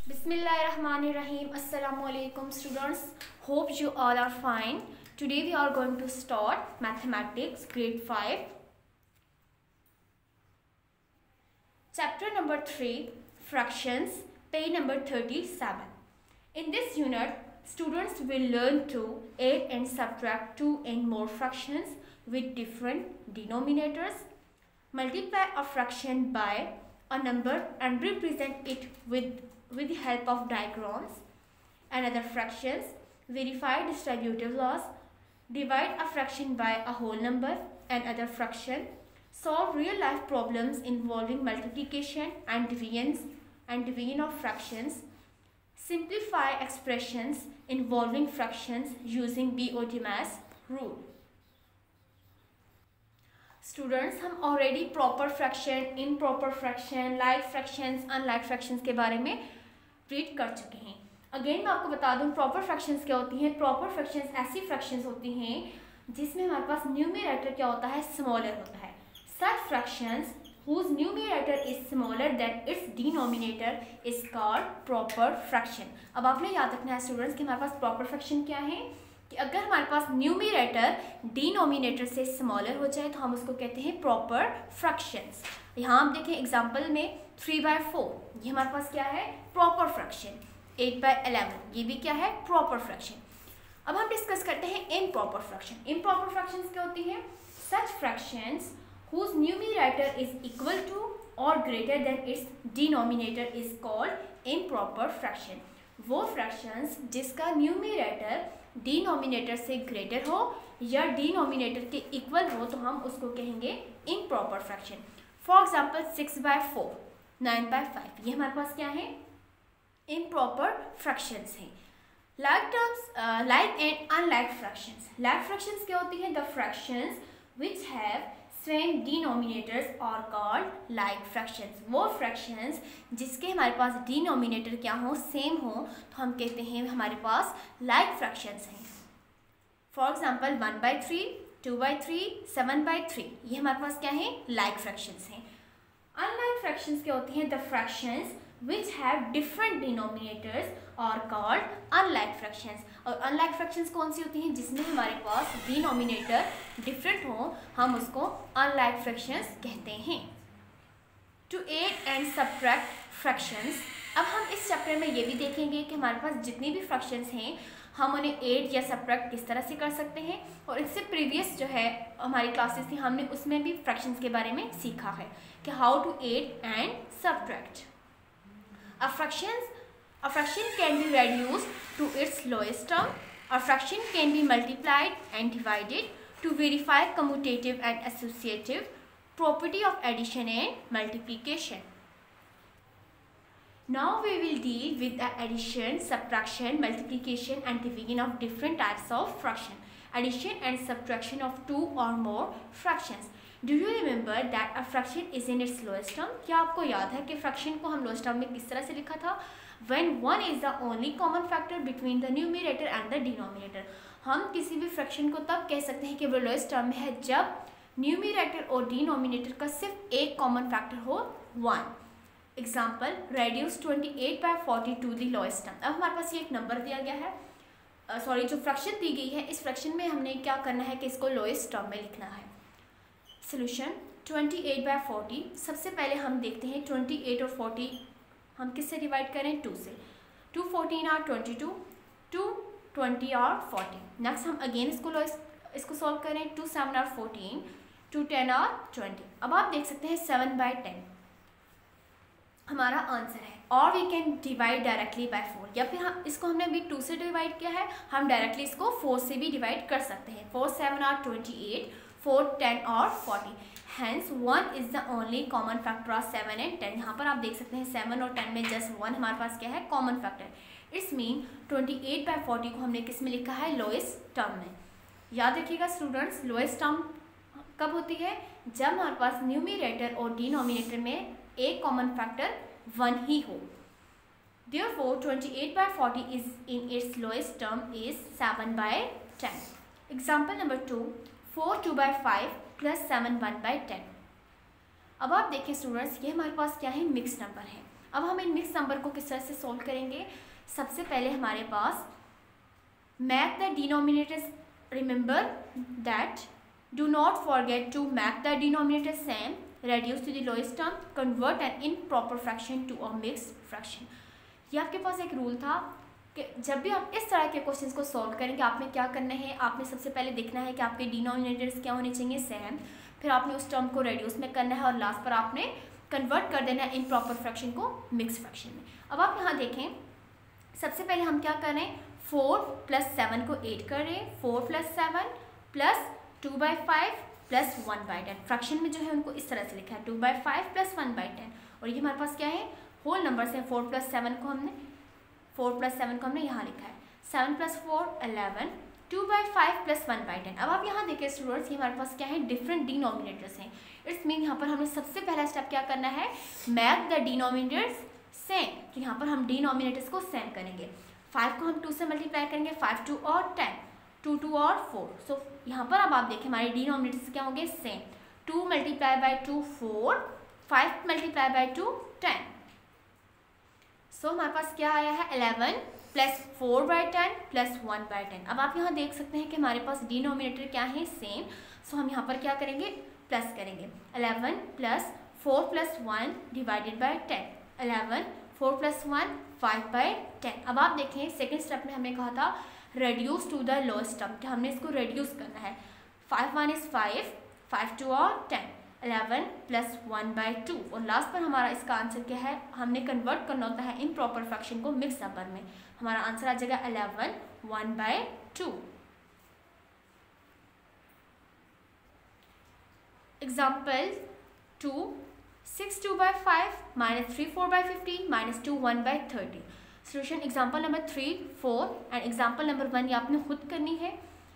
Bismillahirrahmanirrahim. Assalamu alaikum students. Hope you all are fine. Today we are going to start mathematics grade 5. Chapter number 3 fractions, page number 37. In this unit, students will learn to add and subtract two and more fractions with different denominators, multiply a fraction by a number and represent it with the help of diagrams and other fractions, verify distributive laws, divide a fraction by a whole number and other fraction, solve real life problems involving multiplication and division of fractions, simplify expressions involving fractions using BODMAS rule. Students हम already proper fraction, improper fraction, like fractions, unlike fractions के बारे में read कर चुके हैं. Again मैं आपको बता दूं प्रॉपर फ्रैक्शंस क्या होती हैं. प्रॉपर फ्रैक्शंस ऐसी फ्रैक्शंस होती हैं जिसमें हमारे पास न्यूमरेटर क्या होता है, स्मॉलर होता है. सच fractions whose numerator is smaller than its denominator is called proper fraction. अब आपने याद रखना है स्टूडेंट्स कि हमारे पास प्रॉपर फ्रैक्शन क्या है कि अगर हमारे पास न्यूमरेटर डिनोमिनेटर से स्मॉलर हो जाए तो हम उसको कहते हैं प्रॉपर फ्रैक्शंस. यहाँ आप देखें एग्जांपल में 3/4 ये हमारे पास क्या है, प्रॉपर फ्रैक्शन. 8/11 ये भी क्या है, प्रॉपर फ्रैक्शन. अब हम डिस्कस करते हैं इम्प्रॉपर फ्रैक्शन. इम्प्रॉपर फ्रैक्शंस क्या होती हैं, सच fractions whose numerator is equal to or greater than its denominator is called improper fraction. वो फ्रैक्शंस जिसका न्यूमरेटर डिनोमिनेटर से ग्रेटर हो या डिनोमिनेटर के इक्वल हो तो हम उसको कहेंगे इम्प्रॉपर फ्रैक्शन. फॉर एग्जांपल 6/4, 9/5 ये हमारे पास क्या है, इम्प्रॉपर फ्रैक्शंस हैं. Like terms, like and unlike fractions. Like fractions क्या होती हैं, the fractions which have same denominators are called like fractions. वो फ्रैक्शंस जिसके हमारे पास डिनोमिनेटर क्या हो, सेम हो तो हम कहते हैं हमारे पास लाइक फ्रैक्शंस हैं. फॉर एग्जांपल 1/3, 2/3, 7/3 ये हमारे पास क्या है, लाइक फ्रैक्शंस हैं. अनलाइक फ्रैक्शंस क्या होती हैं, the fractions which have different denominators are called unlike fractions. और अनलाइक फ्रैक्शंस कौन सी होती हैं, जिसमें हमारे पास डिनोमिनेटर डिफरेंट हो हम उसको अनलाइक फ्रैक्शंस कहते हैं. To add and subtract fractions. अब हम इस चैप्टर में ये भी देखेंगे कि हमारे पास जितनी भी फ्रैक्शंस हैं हम उन्हें एड या सब्ट्रैक्ट किस तरह से कर सकते हैं. और इससे प्रीवियस जो है हमारी क्लासेस थी हमने उसमें भी फ्रैक्शंस के बारे में सीखा है कि how to add and subtract. A fraction can be reduced to its lowest term. A fraction can be multiplied and divided to verify commutative and associative property of addition and multiplication. Now we will deal with the addition, subtraction, multiplication and division of different types of fraction. Addition and subtraction of two or more fractions. Do you remember that a fraction is in its lowest term? क्या आपको याद है कि fraction को हम lowest term में किस तरह से लिखा था, when one is the only common factor between the numerator and the denominator. हम किसी भी फ्रैक्शन को तब कह सकते हैं कि वो लोएस्ट टर्म में है जब न्यूमरेटर और डिनोमिनेटर का सिर्फ एक कॉमन फैक्टर हो, 1. Example reduce 28/40 to the lowest term. अब हमारे पास ये एक नंबर दिया गया है, जो फ्रैक्शन दी गई है इस फ्रैक्शन में हमने क्या करना है कि इसको लोएस्ट टर्म में लिखना है. सोल्यूशन 28/40. सबसे पहले हम देखते हैं 28 और 40 हम किससे डिवाइड करें, 2 से. 2 14 और 22, 2 20 और 40. नेक्स्ट हम अगेन इसको सॉल्व करें, 2 7 और 14, 2 10 और 20. अब आप देख सकते हैं 7/10 हमारा आंसर है. और we can divide directly by 4, या फिर हम इसको हमने अभी 2 से डिवाइड किया है हम डायरेक्टली इसको 4 से भी डिवाइड कर सकते हैं. 4 7 और 28, 4 10 और 40. Hence 1 is the only common factor of 7 and 10. यहाँ पर आप देख सकते हैं 7 और 10 में जस्ट 1 हमारे पास क्या है, कॉमन फैक्टर. इट्स मीन 28/40 को हमने किस में लिखा है, लोएस्ट टर्म में. याद रखिएगा स्टूडेंट्स, लोएस्ट टर्म कब होती है, जब हमारे पास न्यूमरेटर और डिनोमिनेटर में एक कॉमन फैक्टर 1 ही हो. Therefore 28/40 is in its lowest term is 7/10. Example number 2, 4 2/5 plus 7 1/10. अब आप देखिए स्टूडेंट्स ये हमारे पास क्या है, मिक्स नंबर है. अब हम इन मिक्स नंबर को किस तरह से सोल्व करेंगे? सबसे पहले हमारे पास make the denominators, remember that do not forget to make the denominator same, reduce to the lowest term, convert an improper fraction to a mixed fraction। ये आपके पास एक रूल था कि जब भी आप इस तरह के क्वेश्चंस को सॉल्व करेंगे आपने क्या करना है, आपने सबसे पहले देखना है कि आपके डिनोमिनेटर्स क्या होने चाहिए, सेम, फिर आपने उस टर्म को रेड्यूस में करना है और लास्ट पर आपने कन्वर्ट कर देना है इम्प्रॉपर फ्रैक्शन को मिक्स फ्रैक्शन में। अब आप यहाँ देखें, सबसे पहले हम क्या कर रहे हैं, 4 + 7 को 8 कर रहे हैं, 4 + 7 + 2/5 + 1/10। फ्रैक्शन में जो है उनको इस तरह से लिखा है 2/5 + 1/10, और ये हमारे पास क्या है, होल नंबर्स हैं। 4 + 7 को हमने यहाँ लिखा है, 7 + 4 11, 2/5 + 1/10। अब आप यहाँ देखिए स्टूडेंट्स, ये हमारे पास क्या है, डिफरेंट डिनोमिनेटर्स हैं। इट्स मीन यहाँ पर हमें सबसे पहला स्टेप क्या करना है, मैक द डिनोमिनेटर्स सेम। तो यहाँ पर हम डिनोमिनेटर्स को सेम करेंगे। 5 को हम 2 से मल्टीप्लाई करेंगे, 5 × 2 और 10, 2 × 2 और 4। सो यहाँ पर अब आप देखें हमारे डिनोमिनेटर्स क्या होंगे, सेम। 2 × 2 4, 5 × 2 10। सो हमारे पास क्या आया है, 11 + 4/10 + 1/10। अब आप यहाँ देख सकते हैं कि हमारे पास डिनोमिनेटर क्या है, सेम। सो हम यहाँ पर क्या करेंगे, प्लस करेंगे। 11 + 4 + 1 / 10, 11 4 + 1 5/10। अब आप देखें सेकेंड स्टेप में हमने कहा था reduce to the lowest term, कि हमने इसको रेड्यूस करना है। 5 × 1 = 5, 5 × 2 और 10, 11 + 1/2, और लास्ट पर हमारा इसका आंसर क्या है, हमने कन्वर्ट करना होता है इम्प्रॉपर फ्रैक्शन को मिक्स नंबर में। हमारा आंसर आ जाएगा 11 1/2। Example 2, 6 2/5 - 3 4/15 - 2 1/30। Solution example number 3, 4 and example number 1 ये आपने खुद करनी है।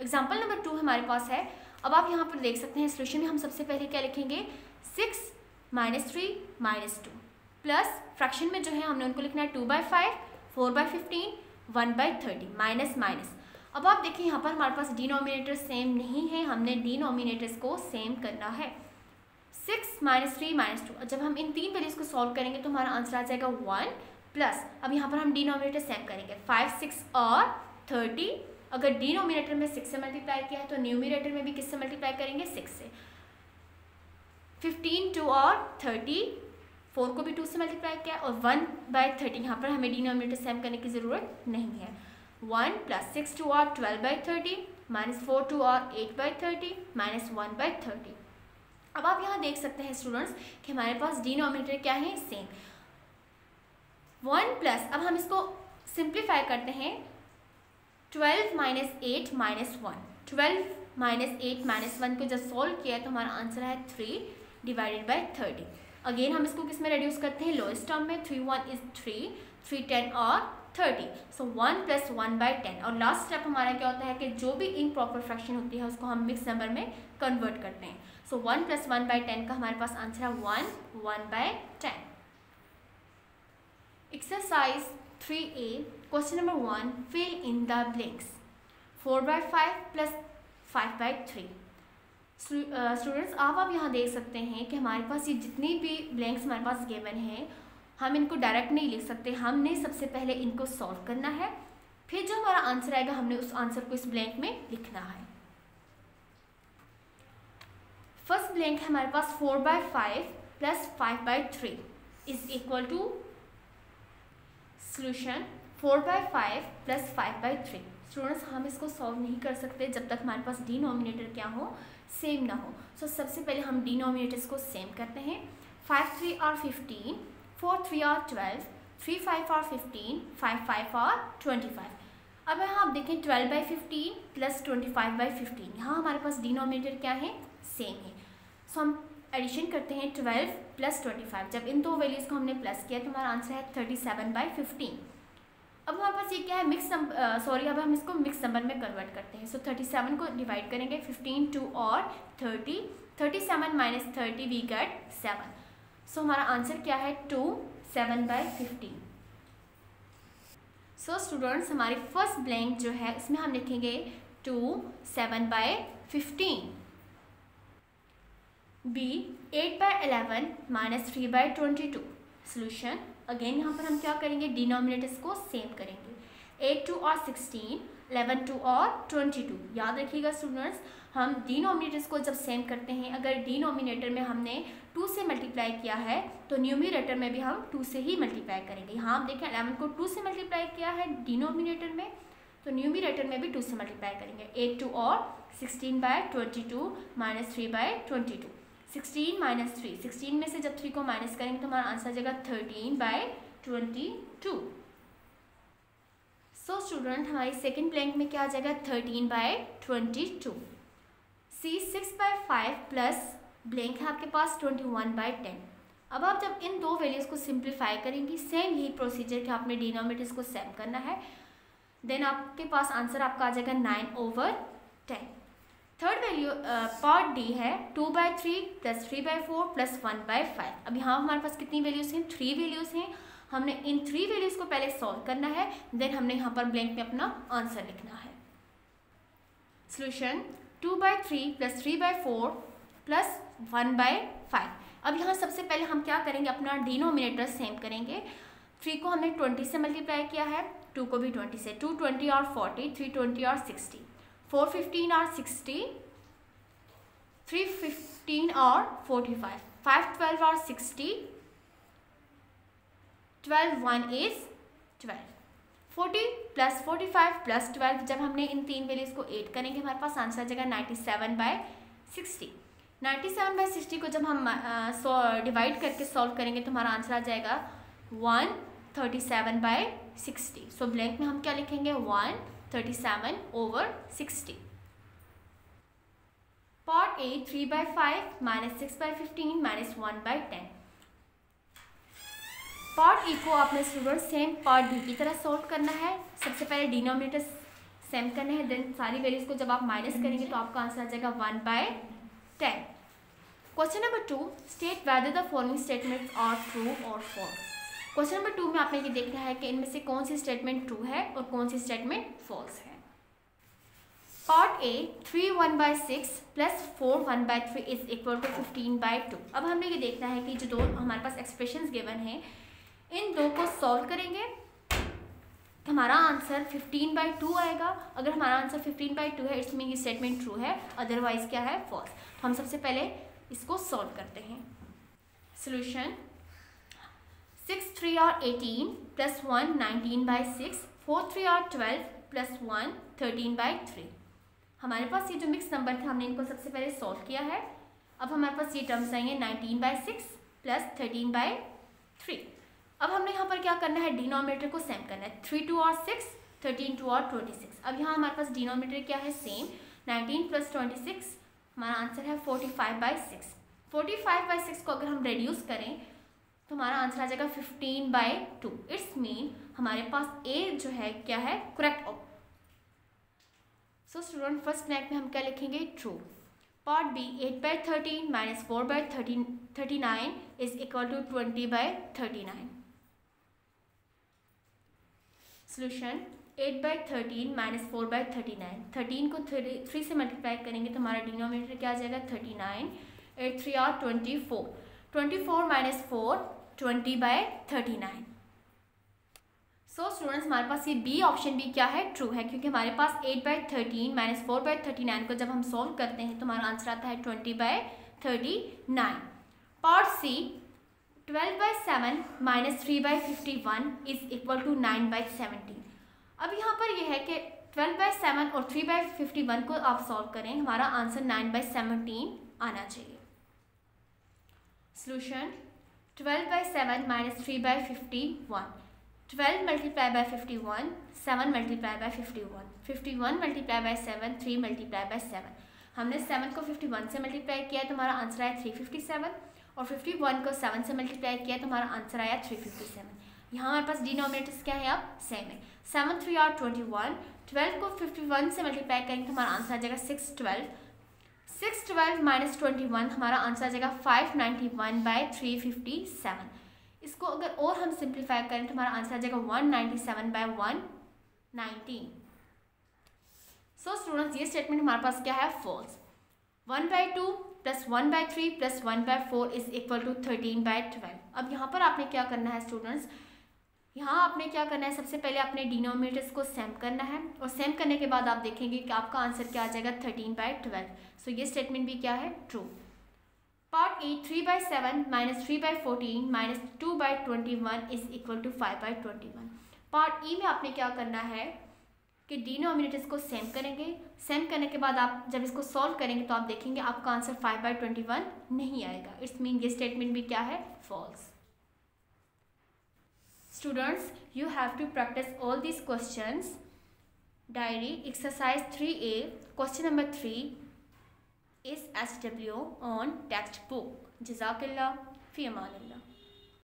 एग्जाम्पल नंबर 2 हमारे पास है। अब आप यहाँ पर देख सकते हैं सोल्यूशन में हम सबसे पहले क्या लिखेंगे, 6 - 3 - 2 प्लस फ्रैक्शन में जो है हमने उनको लिखना है 2/5 4/15 1/30 माइनस माइनस। अब आप देखिए यहाँ पर हमारे पास डिनोमिनेटर सेम नहीं है, हमने डिनोमिनेटर्स को सेम करना है। 6 - 3 - 2, जब हम इन तीन वैल्यूज को सॉल्व करेंगे तो हमारा आंसर आ जाएगा 1 प्लस, अब यहाँ पर हम डिनोमिनेटर सेम करेंगे 5 6 और 30। अगर डिनोमिनेटर में 6 से मल्टीप्लाई किया है तो न्यूमिनेटर में भी किससे मल्टीप्लाई करेंगे, 6 से। 15 2 और 30, 4 को भी 2 से मल्टीप्लाई किया और 1/30। यहाँ पर हमें डिनोमिनेटर सेम करने की ज़रूरत नहीं है। 1 + 6 2 और 12/30 -4 2 और 8/30 -1/30। अब आप यहाँ देख सकते हैं स्टूडेंट्स कि हमारे पास डिनोमिनेटर क्या है, सेम। 1 प्लस, अब हम इसको सिंप्लीफाई करते हैं, 12 - 8 - 1। 12 - 8 - 1 को जब सॉल्व किया तो हमारा आंसर है 3/30। अगेन हम इसको किस में रेड्यूस करते हैं, लोएस्ट टर्म में। 3 1 = 3, 3 10 और 30। सो 1 + 1/10। और लास्ट स्टेप हमारा क्या होता है कि जो भी इम्प्रॉपर फ्रैक्शन होती है उसको हम मिक्स नंबर में कन्वर्ट करते हैं। सो 1 + 1/10 का हमारे पास आंसर है 1/10। Exercise 3A question number 1, fill in the blanks. 4/5 + 5/3। Students आप यहाँ देख सकते हैं कि हमारे पास ये जितनी भी ब्लैंक्स हमारे पास गिवन हैं, हम इनको डायरेक्ट नहीं लिख सकते, हमने सबसे पहले इनको सॉल्व करना है, फिर जो हमारा आंसर आएगा हमने उस आंसर को इस ब्लैंक में लिखना है। फर्स्ट ब्लैंक है हमारे पास 4/5 + 5/3 = सॉल्यूशन 4/5 + 5/3। स्टूडेंट्स हम इसको सॉल्व नहीं कर सकते जब तक हमारे पास डिनोमिनेटर क्या हो, सेम ना हो। सो सबसे पहले हम डिनोमिनेटर्स को सेम करते हैं। 5 3 और 15, 4 3 और 12, 3 5 और 15, 5 5 और 25। अब यहाँ आप देखें 12/15 + 25/15, यहाँ हमारे पास डिनोमिनेटर क्या है, सेम है। सो हम एडिशन करते हैं 12 + 25। जब इन दो वैल्यूज़ को हमने प्लस किया तो हमारा आंसर है 37/15। अब हमारे पास ये क्या है, अब हम इसको मिक्स नंबर में कन्वर्ट करते हैं। सो 37 को डिवाइड करेंगे, 15 2 और 30, 37 - 30 वी गेट 7। सो हमारा आंसर क्या है 2 7/15। सो स्टूडेंट्स हमारी फर्स्ट ब्लैंक जो है इसमें हम लिखेंगे 2 7/15। B 8/11 - 3/22। सॉल्यूशन अगेन यहाँ पर हम क्या करेंगे, डिनोमिनेटर्स को सेम करेंगे। 8 2 और 16, 11 2 और 22। याद रखिएगा स्टूडेंट्स, हम डिनोमिनेटर्स को जब सेम करते हैं, अगर डिनोमिनेटर में हमने 2 से मल्टीप्लाई किया है तो न्यूमरेटर में भी हम 2 से ही मल्टीप्लाई करेंगे। यहाँ आप देखें 11 को 2 से मल्टीप्लाई किया है डिनोमिनेटर में, तो न्यूमरेटर में भी 2 से मल्टीप्लाई करेंगे। 8 2 और 16/22 माइनस 3/22। 16 माइनस 3, 16 में से जब 3 को माइनस करेंगे तो हमारा आंसर आ जाएगा 13/22। सो स्टूडेंट हमारी सेकेंड ब्लैंक में क्या आ जाएगा, 13/22। सी 6/5 प्लस ब्लैंक है आपके पास 21/10। अब आप जब इन दो वैल्यूज़ को सिंप्लीफाई करेंगी, सेम यही प्रोसीजर कि आपने डिनोमिनेटर्स को सेम करना है, देन आपके पास आंसर आपका आ जाएगा 9/10। थर्ड वैल्यू पार्ट डी है 2/3 प्लस 3/4 प्लस 1/5। अब यहाँ हमारे पास कितनी वैल्यूज़ हैं, 3 वैल्यूज़ हैं। हमने इन 3 वैल्यूज़ को पहले सॉल्व करना है, देन हमने यहाँ पर ब्लैंक में अपना आंसर लिखना है। Solution 2/3 plus 3/4 plus 1/5। अब यहाँ सबसे पहले हम क्या करेंगे, अपना डिनोमिनेटर सेम करेंगे। 3 को हमने 20 से मल्टीप्लाई किया है, 2 को भी 20 से। 2 20 और 40, 3 20 और 60, 4 15 और 60, 3 15 और 45, 5 12 और 60, 12 1 is 12। 40 प्लस 45 प्लस 12, जब हमने इन 3 वैल्यूज़ को ऐड करेंगे हमारे पास आंसर आ जाएगा 97/60। 97/60 को जब हम डिवाइड करके सॉल्व करेंगे तो हमारा आंसर आ जाएगा 137/60। सो ब्लैंक में हम क्या लिखेंगे, 137/60। Part A 3/5 minus 6/15 minus 1/10। Part A को आपने स्टूडेंट सेम पार्ट डी की तरह सॉल्व करना है। सबसे पहले डिनोमिनेटर सेम करने हैं, देन सारी वैल्यूज को जब आप माइनस करेंगे तो आपका आंसर आ जाएगा 1/10। Question number 2, state whether the following statements are true और फॉल्स। क्वेश्चन नंबर 2 में आपने ये देखना है कि इनमें से कौन सी स्टेटमेंट ट्रू है और कौन सी स्टेटमेंट फॉल्स है। Part A 3 1/6 plus 4 1/3 is equal to 15/2। अब हमने ये देखना है कि जो दो हमारे पास एक्सप्रेशंस गिवन हैं, इन दो को सॉल्व करेंगे तो हमारा आंसर 15/2 आएगा। अगर हमारा आंसर 15/2 है, इट्स मीन ये स्टेटमेंट ट्रू है, अदरवाइज क्या है, फॉल्स। तो हम सबसे पहले इसको सॉल्व करते हैं। सोल्यूशन 6 3 और 18 प्लस 1 19/6, 4 3 और 12 प्लस 1 13/3। हमारे पास ये जो मिक्स नंबर थे हमने इनको सबसे पहले सॉल्व किया है। अब हमारे पास ये टर्म्स आएंगे 19/6 प्लस 13/3। अब हमने यहाँ पर क्या करना है, डिनोमिनेटर को सेम करना है। 3 2 और 6, 13 2 और 26। अब यहाँ हमारे पास डिनोमिनेटर क्या है, सेम। 19 प्लस 26 हमारा आंसर है 45/6। 45/6 को अगर हम रेड्यूस करें तो हमारा आंसर आ जाएगा 15/2। इट्स मीन हमारे पास ए जो है क्या है, correct. So student first blank में हम क्या लिखेंगे, true. Part B 8/13 minus 4/39 is equal to 20/39। Solution 8/13 minus 4/39। 13 को 3 से मल्टीप्लाई करेंगे तो हमारा डिनोमिनेटर क्या आ जाएगा, 39। 8 3 और 24, 24 माइनस 4 20/39। सो स्टूडेंट्स हमारे पास ये बी ऑप्शन भी क्या है, ट्रू है, क्योंकि हमारे पास 8/13 माइनस 4/39 को जब हम सॉल्व करते हैं तो हमारा आंसर आता है 20/39। Part C 12/7 minus 3/51 is equal to 9/17। अब यहाँ पर यह है कि 12/7 और 3/51 को आप सॉल्व करें, हमारा आंसर 9/17 आना चाहिए। Solution 12/7 minus 3/51। 12 multiply by 51, 7 multiply by 51, 51 multiply by 7, 3 multiply by 7। हमने 7 को 51 से मल्टीप्लाई किया तो हमारा आंसर आया 357, और 51 को 7 से मल्टीप्लाई किया तो हमारा आंसर आया 357। यहाँ हमारे पास डिनोमिनेटर्स क्या है, अब सेम है। 7 3 और 21, 12 को 51 से मल्टीप्लाई करेंगे तो हमारा आंसर आ जाएगा 612। 612 माइनस 21 हमारा आंसर आ जाएगा 591/357। इसको अगर और हम सिंप्लीफाई करें तो हमारा आंसर आ जाएगा 197/119। सो स्टूडेंट्स ये स्टेटमेंट हमारे पास क्या है, false. 1/2 plus 1/3 plus 1/4 is equal to 13/12। अब यहाँ पर आपने क्या करना है स्टूडेंट्स, यहाँ आपने क्या करना है, सबसे पहले अपने डिनोमिनेटर्स को सेम करना है और सेम करने के बाद आप देखेंगे कि आपका आंसर क्या आ जाएगा 13/12। सो ये स्टेटमेंट भी क्या है, true. Part A 3/7 minus 3/14 minus 2/21 is equal to 5/21। Part E में आपने क्या करना है कि डिनोमिनेटर्स को सेम करेंगे, सेम करने के बाद आप जब इसको सॉल्व करेंगे तो आप देखेंगे आपका आंसर 5/21 नहीं आएगा। इट्स मीन ये स्टेटमेंट भी क्या है, false. Students, you have to practice all these questions. Diary exercise 3A question number 3 is SW on textbook. Jazakallah fi amanillah.